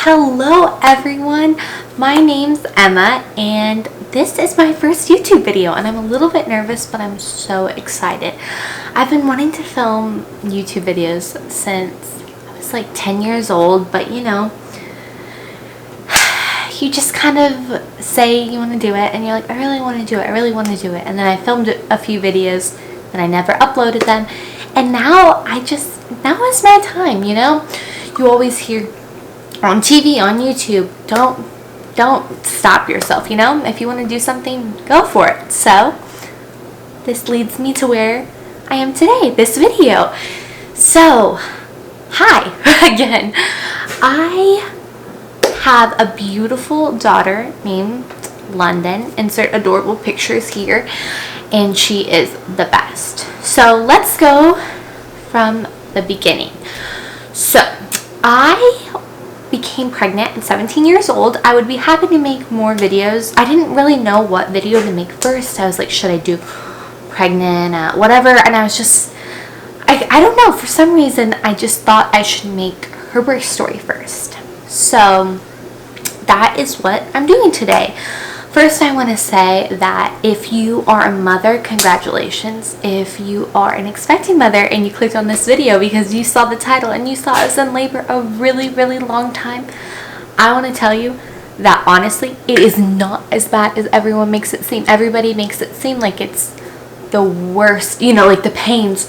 Hello everyone, my name's Emma and this is my first YouTube video and I'm a little bit nervous but I'm so excited. I've been wanting to film YouTube videos since I was like 10 years old, but you know, you just kind of say you want to do it and you're like, I really want to do it, and then I filmed a few videos and I never uploaded them, and now is my time, you know? You always hear on TV, on YouTube, don't stop yourself, you know? If you want to do something, go for it. So this leads me to where I am today, this video. So hi again. I have a beautiful daughter named London. Insert adorable pictures here, and she is the best. So let's go from the beginning. So I became pregnant at 17 years old. I would be happy to make more videos. I didn't really know what video to make first. I was like, should I do pregnant, whatever, and I was just, I don't know, for some reason I just thought I should make her birth story first. So that is what I'm doing today. First, I want to say that if you are a mother, congratulations. If you are an expecting mother and you clicked on this video because you saw the title and you saw I was in labor a really, really long time, I want to tell you that honestly, it is not as bad as everyone makes it seem. Everybody makes it seem like it's the worst, you know, like the pain's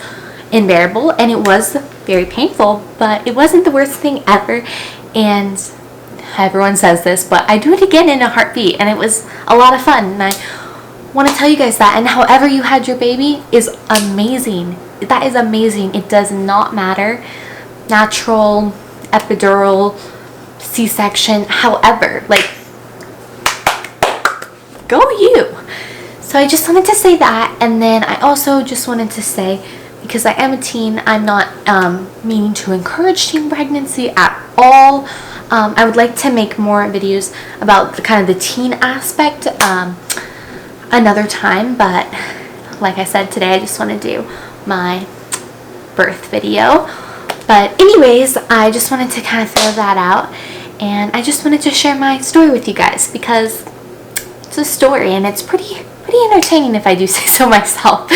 unbearable, and it was very painful, but it wasn't the worst thing ever. And everyone says this, but I do it again in a heartbeat, and it was a lot of fun, and I want to tell you guys that. And however you had your baby is amazing. That is amazing. It does not matter, natural, epidural, C-section, however, like, go you. So I just wanted to say that, and then I also just wanted to say, because I am a teen, I'm not meaning to encourage teen pregnancy at all. I would like to make more videos about the kind of the teen aspect another time, but like I said, today I just want to do my birth video. But anyways, I just wanted to kind of throw that out, and I just wanted to share my story with you guys because it's a story and it's pretty entertaining, if I do say so myself.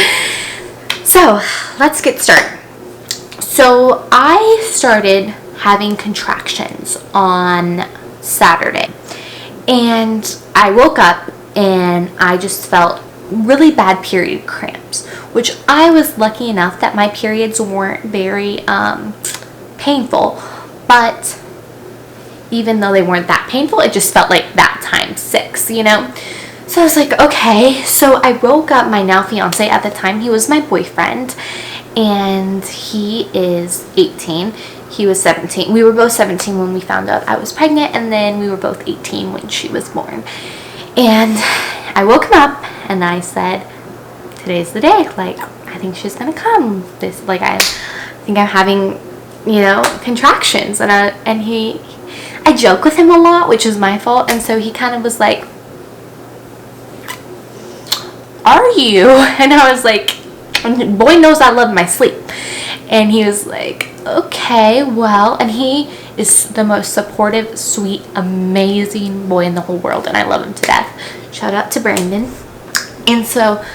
So let's get started. So I started having contractions on Saturday, and I woke up and I just felt really bad period cramps, which I was lucky enough that my periods weren't very painful, but even though they weren't that painful, it just felt like that times 6, you know? So I was like, okay. So I woke up, my now fiance at the time, he was my boyfriend, and he is 18. He was 17. We were both 17 when we found out I was pregnant, and then we were both 18 when she was born. And I woke him up and I said, today's the day. Like, I think she's gonna come. I think I'm having, you know, contractions. And I joke with him a lot, which is my fault. And so he kind of was like, are you? And I was like, boy knows I love my sleep. And he was like, okay, well, and he is the most supportive, sweet, amazing boy in the whole world, and I love him to death. Shout out to Brandon. And so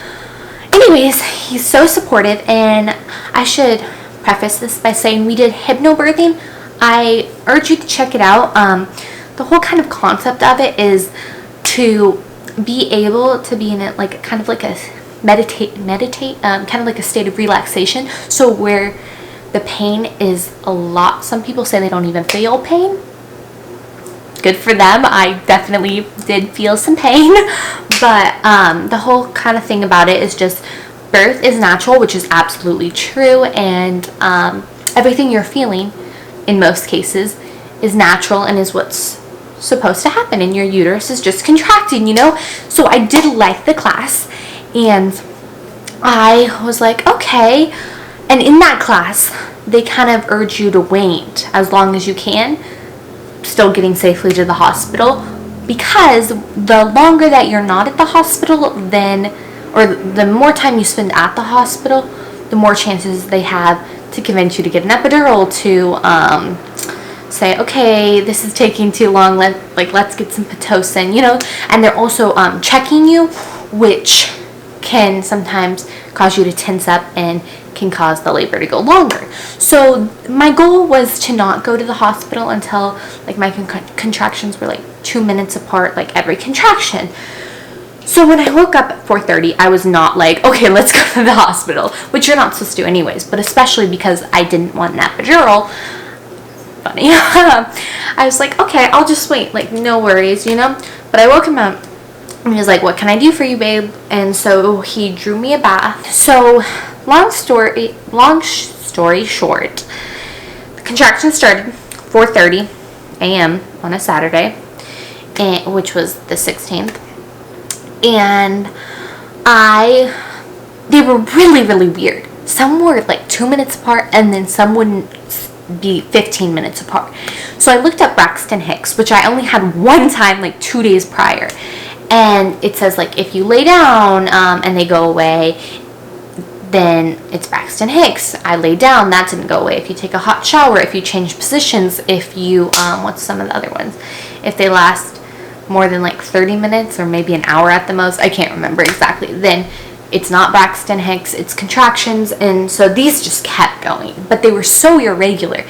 anyways, he's so supportive, and I should preface this by saying we did hypnobirthing. I urge you to check it out. The whole kind of concept of it is to be able to be in it, like kind of like a meditate, kind of like a state of relaxation, so where the pain is a lot. Some people say they don't even feel pain. Good for them. I definitely did feel some pain, but the whole kind of thing about it is just birth is natural, which is absolutely true, and everything you're feeling in most cases is natural and is what's supposed to happen, and your uterus is just contracting, you know? So I did like the class, and I was like, okay. And in that class, they kind of urge you to wait as long as you can, still getting safely to the hospital, because the longer that you're not at the hospital, or the more time you spend at the hospital, the more chances they have to convince you to get an epidural, say, okay, this is taking too long, let's get some Pitocin, you know. And they're also checking you, which can sometimes cause you to tense up and can cause the labor to go longer. So my goal was to not go to the hospital until like my contractions were like 2 minutes apart, like every contraction. So when I woke up at 4:30, I was not like, okay, let's go to the hospital, which you're not supposed to anyways, but especially because I didn't want an epidural. Funny. I was like, okay, I'll just wait, like no worries, you know. But I woke him up and he was like, what can I do for you, babe? And so he drew me a bath. So long story short, the contraction started 4:30 a.m. on a Saturday, which was the 16th. And they were really, really weird. Some were like 2 minutes apart, and then some wouldn't be 15 minutes apart. So I looked up Braxton Hicks, which I only had one time like 2 days prior. And it says like if you lay down and they go away, then it's Braxton Hicks. I lay down, that didn't go away. If you take a hot shower, if you change positions, if you, what's some of the other ones? If they last more than like 30 minutes or maybe an hour at the most, I can't remember exactly, then it's not Braxton Hicks, it's contractions. And so these just kept going, but they were so irregular.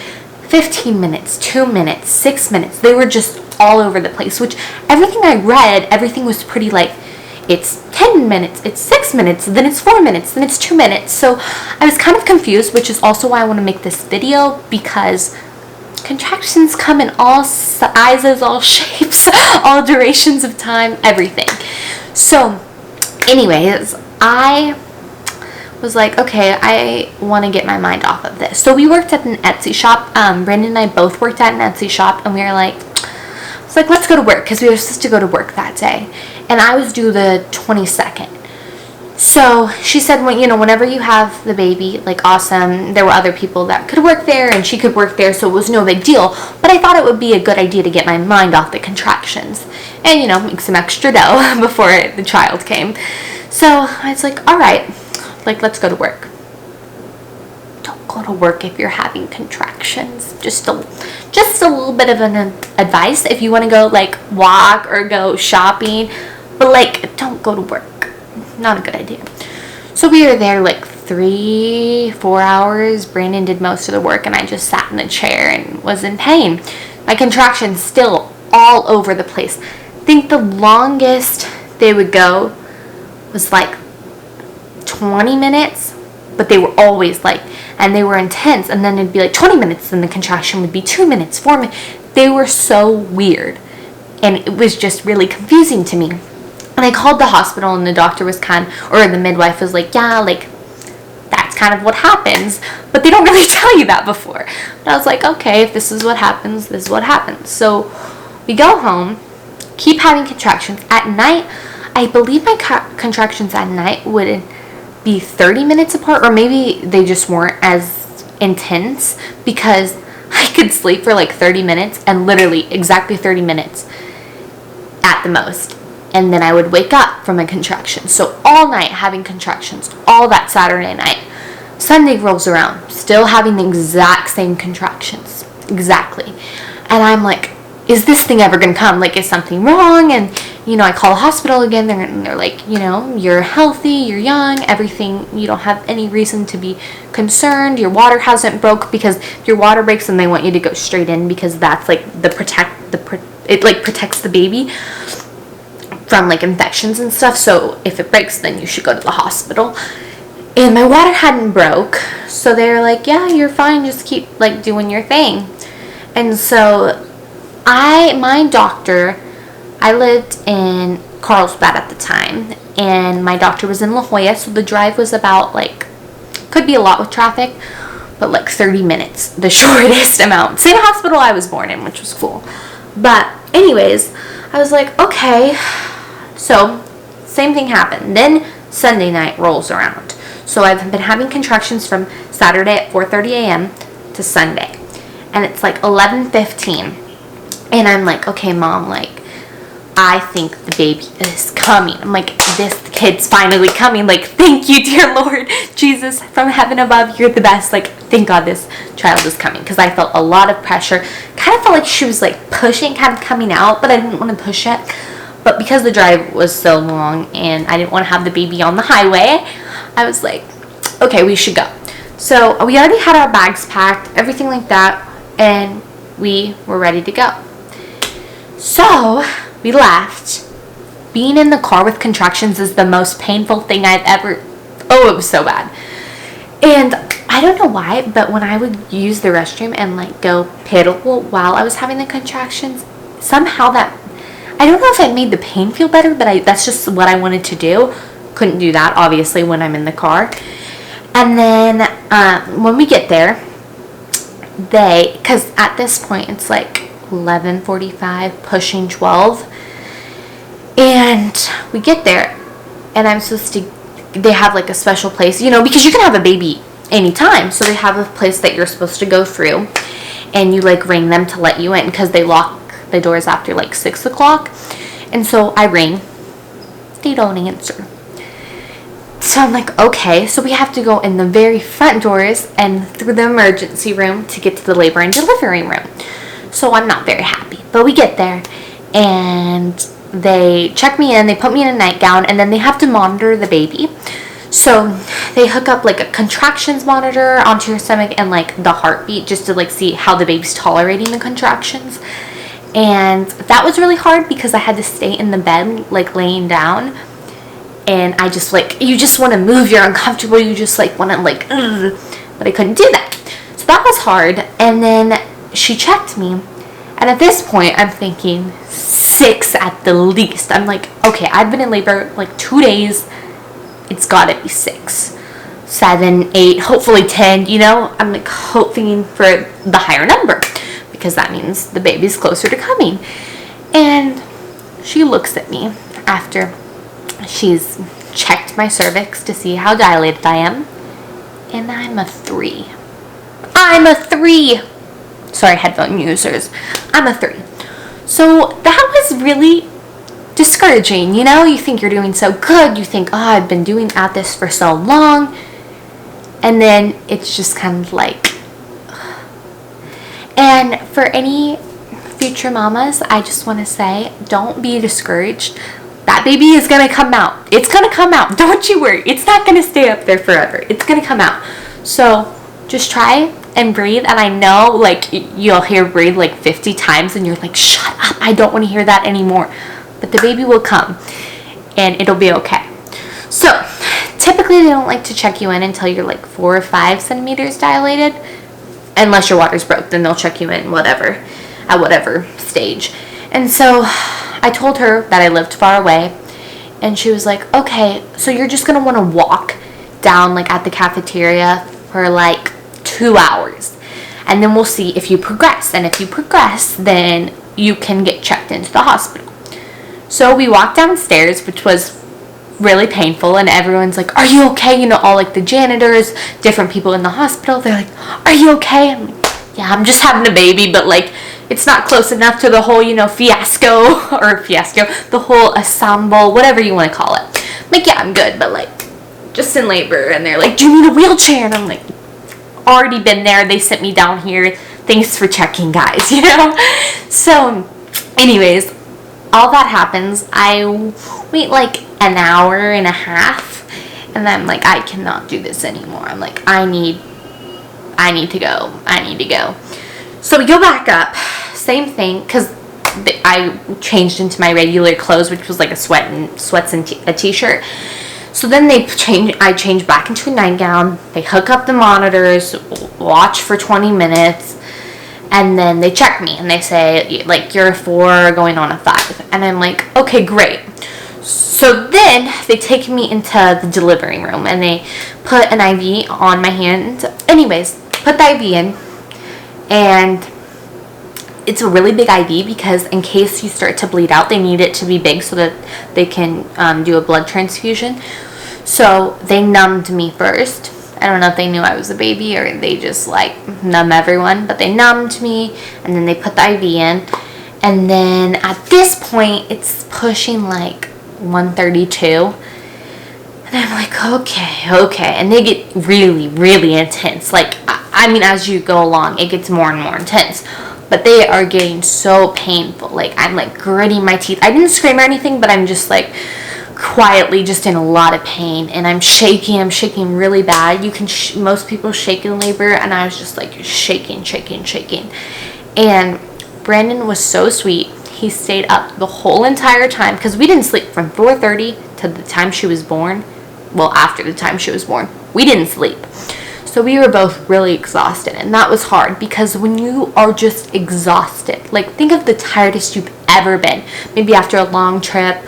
15 minutes, 2 minutes, 6 minutes, they were just all over the place, which everything I read, everything was pretty like, it's 10 minutes, it's 6 minutes, then it's 4 minutes, then it's 2 minutes. So I was kind of confused, which is also why I want to make this video, because contractions come in all sizes, all shapes, all durations of time, everything. So anyways, I was like, okay, I want to get my mind off of this. So we worked at an Etsy shop. Brandon and I both worked at an Etsy shop, and we were like, it's like, let's go to work, because we were supposed to go to work that day. And I was due the 22nd. So she said, well, you know, whenever you have the baby, like awesome. There were other people that could work there and she could work there, so it was no big deal. But I thought it would be a good idea to get my mind off the contractions and, you know, make some extra dough before the child came. So I was like, all right, like, let's go to work. Don't go to work if you're having contractions. Just a little bit of an advice if you want to go like walk or go shopping, but like, don't go to work. Not a good idea. So we were there like 3-4 hours. Brandon did most of the work and I just sat in a chair and was in pain. My contractions still all over the place. I think the longest they would go was like 20 minutes, but they were always like, and they were intense, and then it'd be like 20 minutes, then the contraction would be 2 minutes, 4 minutes. They were so weird and it was just really confusing to me. And I called the hospital and the doctor was or the midwife was like, yeah, like, that's kind of what happens. But they don't really tell you that before. But I was like, okay, if this is what happens, this is what happens. So we go home, keep having contractions. At night, I believe my contractions at night would be 30 minutes apart, or maybe they just weren't as intense, because I could sleep for like 30 minutes and literally exactly 30 minutes at the most. And then I would wake up from a contraction. So all night having contractions, all that Saturday night. Sunday rolls around, still having the exact same contractions. Exactly. And I'm like, is this thing ever going to come? Like, is something wrong? And, you know, I call the hospital again. They're like, you know, you're healthy, you're young, everything. You don't have any reason to be concerned. Your water hasn't broke, because if your water breaks, then they want you to go straight in, because that's like it like protects the baby from like infections and stuff. So if it breaks, then you should go to the hospital. And my water hadn't broke, so they were like, yeah, you're fine, just keep like doing your thing. And so my doctor, I lived in Carlsbad at the time, and my doctor was in La Jolla, so the drive was about like, could be a lot with traffic, but like 30 minutes, the shortest amount. Same hospital I was born in, which was cool. But anyways, I was like, okay. So same thing happened. Then Sunday night rolls around. So I've been having contractions from Saturday at 4:30 a.m. to Sunday. And it's like 11:15. And I'm like, okay, Mom, like, I think the baby is coming. I'm like, this kid's finally coming. Like, thank you, dear Lord Jesus, from heaven above. You're the best. Like, thank God this child is coming. Because I felt a lot of pressure. Kind of felt like she was like pushing, kind of coming out, but I didn't want to push it. But because the drive was so long and I didn't want to have the baby on the highway, I was like, okay, we should go. So we already had our bags packed, everything like that, and we were ready to go. So we left. Being in the car with contractions is the most painful thing I've ever, it was so bad. And I don't know why, but when I would use the restroom and like go pedal while I was having the contractions, somehow that, I don't know if it made the pain feel better, but that's just what I wanted to do. Couldn't do that, obviously, when I'm in the car. And then when we get there, because at this point it's like 11:45, pushing 12. And we get there, and I'm supposed to, they have like a special place, you know, because you can have a baby anytime. So they have a place that you're supposed to go through, and you like ring them to let you in because they lock the doors after like 6 o'clock. And so I ring, they don't answer. So I'm like, okay, so we have to go in the very front doors and through the emergency room to get to the labor and delivery room. So I'm not very happy, but we get there and they check me in, they put me in a nightgown, and then they have to monitor the baby. So they hook up like a contractions monitor onto your stomach and like the heartbeat just to like see how the baby's tolerating the contractions. And that was really hard because I had to stay in the bed like laying down, and I just like, you just want to move, you're uncomfortable, you just like want to like, ugh, but I couldn't do that. So that was hard. And then she checked me, and at this point I'm thinking 6 at the least. I'm like, okay, I've been in labor like 2 days, it's gotta be 6, 7, 8, hopefully 10, you know. I'm like hoping for the higher number because that means the baby's closer to coming. And she looks at me after she's checked my cervix to see how dilated I am, and I'm a 3. I'm a 3. Sorry, headphone users. I'm a 3. So that was really discouraging, you know? You think you're doing so good. You think, oh, I've been doing at this for so long. And then it's just kind of like, and for any future mamas, I just want to say, don't be discouraged. That baby is going to come out. It's going to come out. Don't you worry. It's not going to stay up there forever. It's going to come out. So just try and breathe. And I know like you'll hear breathe like 50 times and you're like, shut up, I don't want to hear that anymore. But the baby will come and it'll be okay. So typically they don't like to check you in until you're like 4 or 5 centimeters dilated, unless your water's broke. Then they'll check you in at whatever stage. And so I told her that I lived far away, and she was like, okay, so you're just gonna want to walk down like at the cafeteria for like 2 hours, and then we'll see if you progress. And if you progress, then you can get checked into the hospital. So we walked downstairs, which was really painful, and everyone's like, are you okay? You know, all like the janitors, different people in the hospital, they're like, are you okay? I'm like, yeah, I'm just having a baby, but like it's not close enough to the whole, you know, the whole ensemble, whatever you want to call it. I'm like, yeah, I'm good, but like just in labor. And they're like, do you need a wheelchair? And I'm like, already been there, they sent me down here, thanks for checking, guys, you know. So anyways, all that happens. I wait like an hour and a half, and then I'm like, I cannot do this anymore. I'm like, I need to go. So we go back up, same thing, because I changed into my regular clothes, which was like a sweats and a t-shirt. So then I changed back into a nightgown. They hook up the monitors, watch for 20 minutes, and then they check me and they say like, you're a 4 going on a 5. And I'm like, okay, great. So then they take me into the delivery room and they put an IV on my hand. Anyways, put the IV in, and it's a really big IV because in case you start to bleed out, they need it to be big so that they can do a blood transfusion. So they numbed me first. I don't know if they knew I was a baby or they just like numb everyone, but they numbed me, and then they put the IV in, And then at this point, it's pushing like 132. And I'm like, okay. And they get really, really intense. Like, I mean, as you go along, it gets more and more intense. But they are getting so painful. Like, I'm like gritting my teeth. I didn't scream or anything, but I'm just like quietly just in a lot of pain. And I'm shaking really bad. You can, most people shake in labor. And I was just like shaking. And Brandon was so sweet. He stayed up the whole entire time because we didn't sleep from 4:30 to the time she was born. Well, after the time she was born, we didn't sleep. So we were both really exhausted, and that was hard because when you are just exhausted, like think of the tiredest you've ever been. Maybe after a long trip,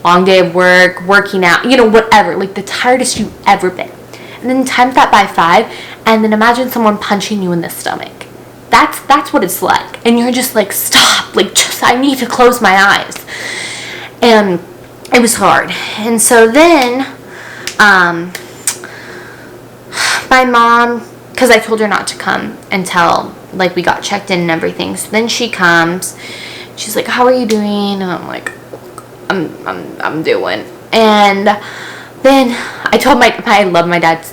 long day of work, working out, you know, whatever, like the tiredest you've ever been. And then times that by 5, and then imagine someone punching you in the stomach. That's what it's like. And you're just like, stop, like just, I need to close my eyes. And it was hard. And so then, my mom, because I told her not to come until like we got checked in and everything. So then she comes, she's like, how are you doing? And I'm like, I'm doing. And then I told I love my dad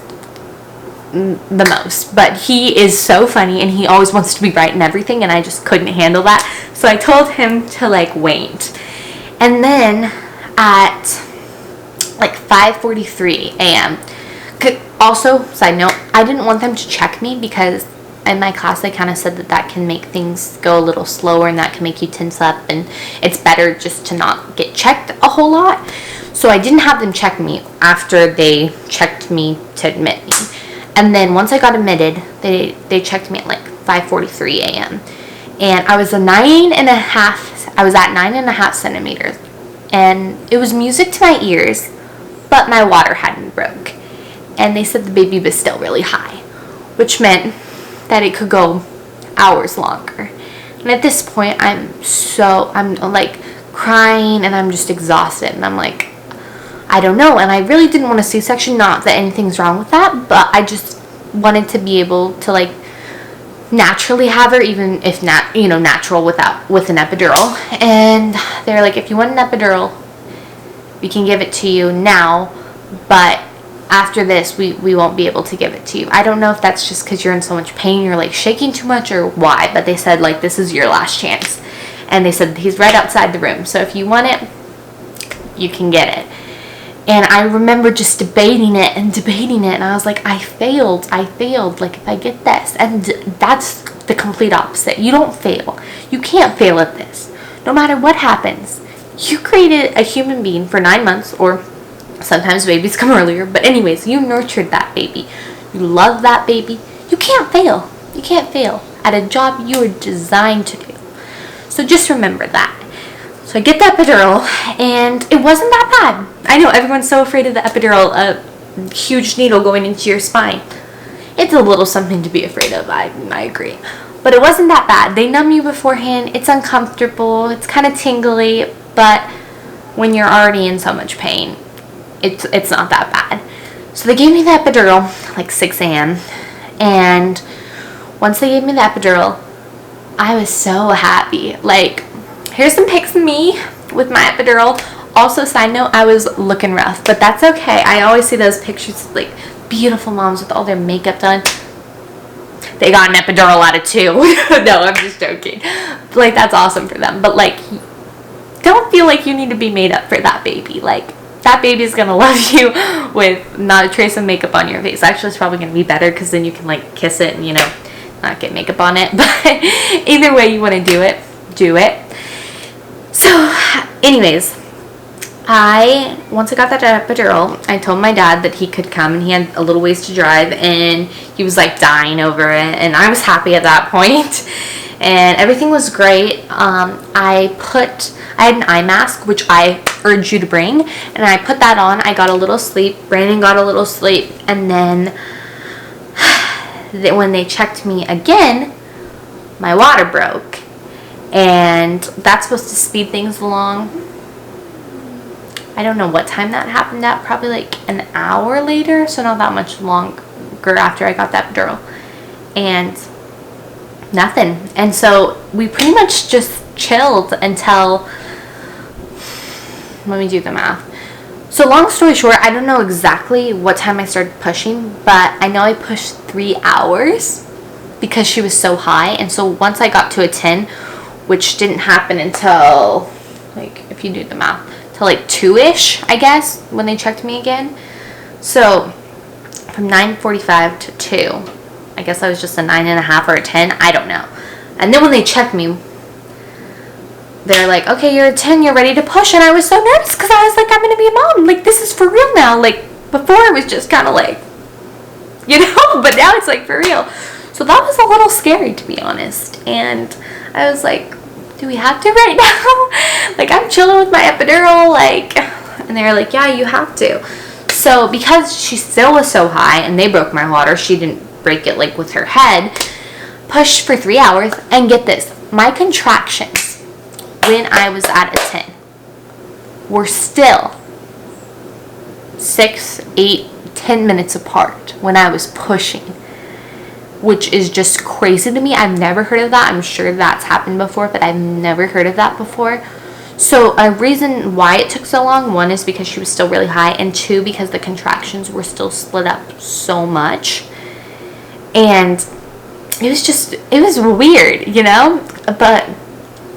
the most, but he is so funny and he always wants to be right in everything, and I just couldn't handle that. So I told him to like wait. And then at like 5:43 a.m. Also, side note, I didn't want them to check me because in my class they kind of said that can make things go a little slower and that can make you tense up, and it's better just to not get checked a whole lot. So I didn't have them check me after they checked me to admit me. And then once I got admitted, they checked me at like 5:43 a.m. And I was at 9.5 centimeters. And it was music to my ears, but my water hadn't broke. And they said the baby was still really high, which meant that it could go hours longer. And at this point, I'm like crying and I'm just exhausted. And I'm like, I don't know. And I really didn't want a C-section, not that anything's wrong with that, but I just wanted to be able to like naturally have her, even if not, you know, natural with an epidural. And they're like, if you want an epidural, we can give it to you now, but after this, we won't be able to give it to you. I don't know if that's just because you're in so much pain, you're like shaking too much, or why, but they said like, this is your last chance. And they said he's right outside the room, so if you want it, you can get it. And I remember just debating it, and I was like, I failed, like if I get this. And that's the complete opposite. You don't fail. You can't fail at this. No matter what happens. You created a human being for 9 months, or sometimes babies come earlier, but anyways, you nurtured that baby. You love that baby. You can't fail. You can't fail at a job you were designed to do. So just remember that. So I get the epidural, and it wasn't that bad. I know everyone's so afraid of the epidural, a huge needle going into your spine. It's a little something to be afraid of, I agree. But it wasn't that bad. They numb you beforehand. It's uncomfortable. It's kind of tingly, but when you're already in so much pain, it's not that bad. So they gave me the epidural like 6 a.m. And once they gave me the epidural, I was so happy. Like, here's some pics of me with my epidural. Also, side note, I was looking rough, but that's okay. I always see those pictures of like beautiful moms with all their makeup done. They got an epidural out of 2. No, I'm just joking. Like, that's awesome for them. But like, don't feel like you need to be made up for that baby. Like, that baby's gonna love you with not a trace of makeup on your face. Actually, it's probably gonna be better because then you can like kiss it and, you know, not get makeup on it. But either way you want to do it, do it. So anyways, once I got that epidural, I told my dad that he could come, and he had a little ways to drive, and he was like dying over it, and I was happy at that point. And everything was great. I had an eye mask, which I urge you to bring, and I put that on. I got a little sleep. Brandon got a little sleep, and then when they checked me again, my water broke, and that's supposed to speed things along. I don't know what time that happened at, probably like an hour later, so not that much longer after I got that epidural, and nothing. And so we pretty much just chilled until, let me do the math. So long story short, I don't know exactly what time I started pushing, but I know I pushed 3 hours because she was so high. And so once I got to a 10, which didn't happen until, like, if you do the math, till like 2-ish, I guess, when they checked me again. So from 9:45 to 2, I guess I was just a 9.5 or a 10, I don't know. And then when they checked me, they're like, okay, you're a 10, you're ready to push. And I was so nervous because I was like, I'm going to be a mom. Like, this is for real now. Like, before it was just kind of like, you know, but now it's like for real. So that was a little scary, to be honest. And I was like, do we have to right now? Like, I'm chilling with my epidural, like, and they're like, yeah, you have to. So because she still was so high and they broke my water, she didn't break it like with her head, pushed for 3 hours. And get this, my contractions when I was at a 10 were still 6, 8, 10 minutes apart when I was pushing, which is just crazy to me. I've never heard of that. I'm sure that's happened before, but I've never heard of that before. So a reason why it took so long, one is because she was still really high, and two, because the contractions were still split up so much. And it was weird, you know? But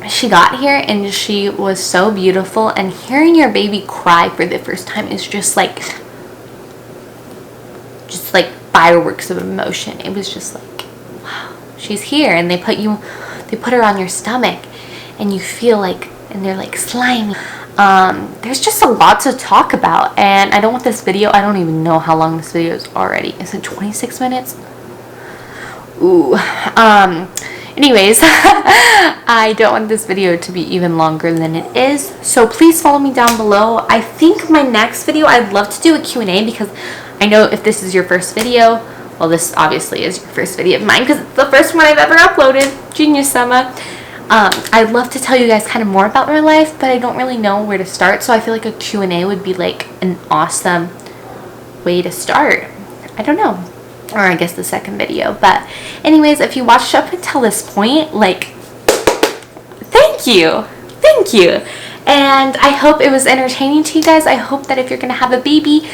she got here and she was so beautiful, and hearing your baby cry for the first time is just like fireworks of emotion. It was just like, wow, she's here. And they put her on your stomach and you feel like, and they're like slimy. There's just a lot to talk about, and I don't want this video, I don't even know how long this video is already. Is it 26 minutes? Ooh. Anyways, I don't want this video to be even longer than it is, so please follow me down below. I think my next video, I'd love to do a Q&A, because I know if this is your first video, well, this obviously is your first video of mine because it's the first one I've ever uploaded. Genius, Emma. I'd love to tell you guys kind of more about my life, but I don't really know where to start, so I feel like a Q&A would be like an awesome way to start. I don't know. Or I guess the second video. But anyways, if you watched up until this point, like, thank you. Thank you. And I hope it was entertaining to you guys. I hope that if you're going to have a baby,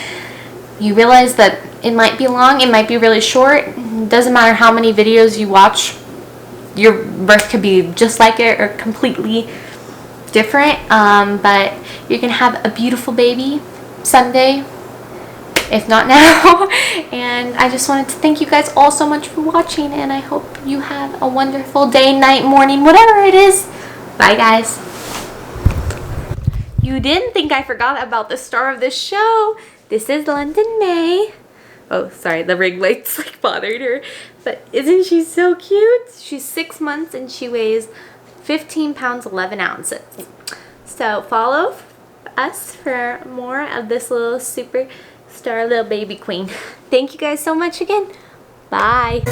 you realize that it might be long, it might be really short. It doesn't matter how many videos you watch. Your birth could be just like it or completely different. But you're going to have a beautiful baby someday, if not now. And I just wanted to thank you guys all so much for watching, and I hope you have a wonderful day, night, morning, whatever it is. Bye, guys. You didn't think I forgot about the star of this show. This is London May. Oh, sorry, the ring lights like bothered her. But isn't she so cute? She's 6 months and she weighs 15 pounds 11 ounces. So follow us for more of this little superstar little baby queen. Thank you guys so much again. Bye.